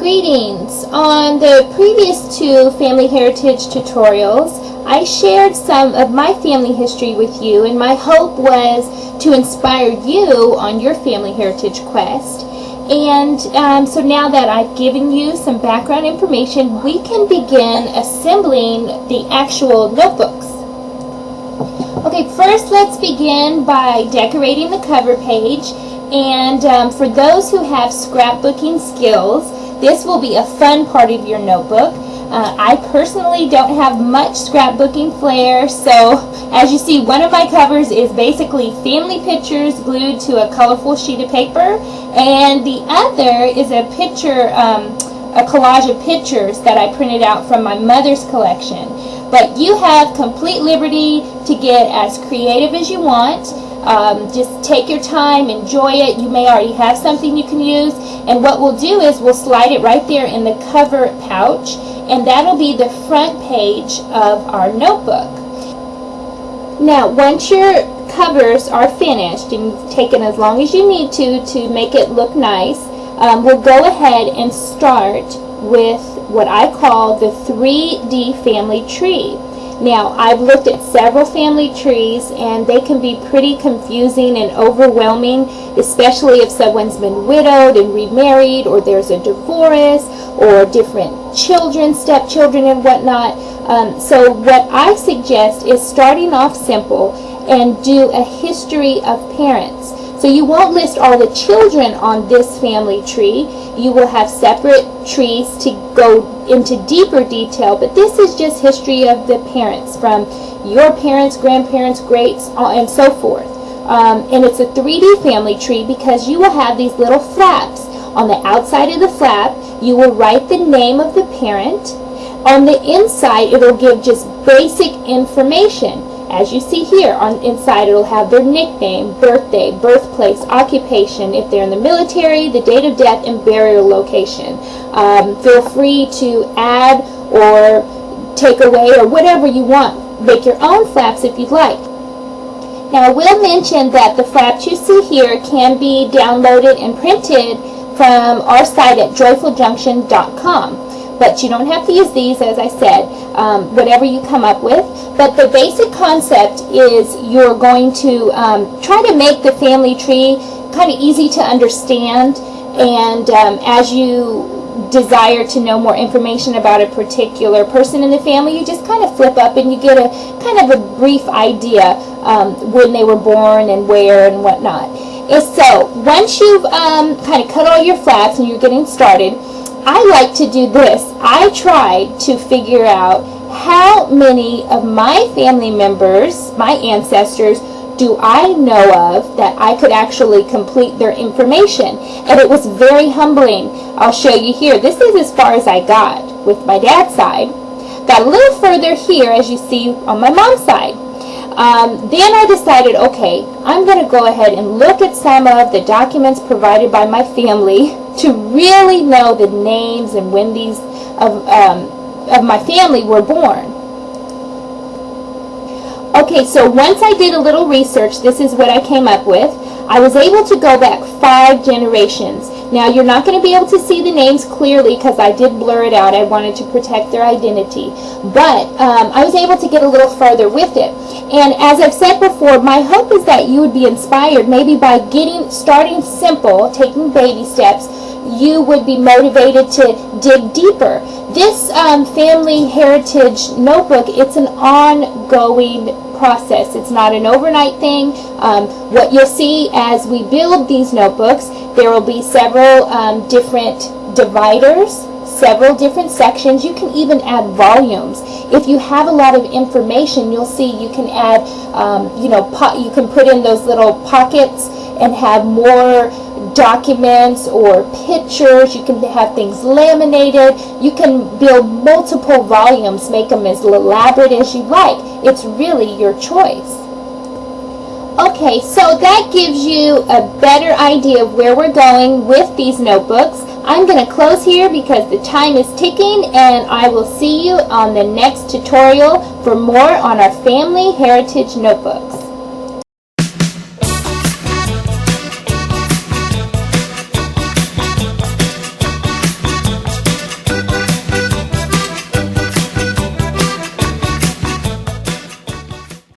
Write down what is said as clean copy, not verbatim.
Greetings! On the previous two Family Heritage tutorials, I shared some of my family history with you, and my hope was to inspire you on your family heritage quest. And so now that I've given you some background information, we can begin assembling the actual notebooks. Okay, first let's begin by decorating the cover page. And for those who have scrapbooking skills, this will be a fun part of your notebook. I personally don't have much scrapbooking flair, so as you see, one of my covers is basically family pictures glued to a colorful sheet of paper, and the other is a picture, a collage of pictures that I printed out from my mother's collection. But you have complete liberty to get as creative as you want. Just take your time, enjoy it. You may already have something you can use, and what we'll do is we'll slide it right there in the cover pouch, and that'll be the front page of our notebook. Now, once your covers are finished, and you've taken as long as you need to make it look nice, we'll go ahead and start with what I call the 3D family tree. Now, I've looked at several family trees, and they can be pretty confusing and overwhelming, especially if someone's been widowed and remarried, or there's a divorce, or different children, stepchildren, and whatnot. So what I suggest is starting off simple and do a history of parents. So you won't list all the children on this family tree. You will have separate trees to go into deeper detail, but this is just history of the parents, from your parents, grandparents, greats, and so forth. And it's a 3D family tree because you will have these little flaps. On the outside of the flap, you will write the name of the parent. On the inside, it'll give just basic information. As you see here, on inside it'll have their nickname, birthday, birthplace, occupation, if they're in the military, the date of death, and burial location. Feel free to add or take away or whatever you want. Make your own flaps if you'd like. Now, I will mention that the flaps you see here can be downloaded and printed from our site at joyfuljunction.com. But you don't have to use these, as I said, whatever you come up with. But the basic concept is you're going to try to make the family tree kind of easy to understand. And as you desire to know more information about a particular person in the family, you just kind of flip up and you get a kind of a brief idea when they were born and where and whatnot. And so once you've kind of cut all your flaps and you're getting started, I like to do this. I tried to figure out how many of my family members, my ancestors, do I know of that I could actually complete their information. And it was very humbling. I'll show you here. This is as far as I got with my dad's side. Got a little further here, as you see, on my mom's side. Then I decided, okay, I'm going to go ahead and look at some of the documents provided by my family to really know the names and when these of my family were born. Okay, so once I did a little research, this is what I came up with. I was able to go back 5 generations. Now, you're not going to be able to see the names clearly because I did blur it out. I wanted to protect their identity. But I was able to get a little further with it. And as I've said before, my hope is that you would be inspired maybe by starting simple, taking baby steps. You would be motivated to dig deeper. This family heritage notebook, it's an ongoing process. It's not an overnight thing. What you'll see as we build these notebooks, there will be several different dividers, several different sections. You can even add volumes. If you have a lot of information, you'll see you can add, you can put in those little pockets and have more documents or pictures. You can have things laminated. You can build multiple volumes, make them as elaborate as you like. It's really your choice. Okay, so that gives you a better idea of where we're going with these notebooks. I'm going to close here because the time is ticking, and I will see you on the next tutorial for more on our family heritage notebooks.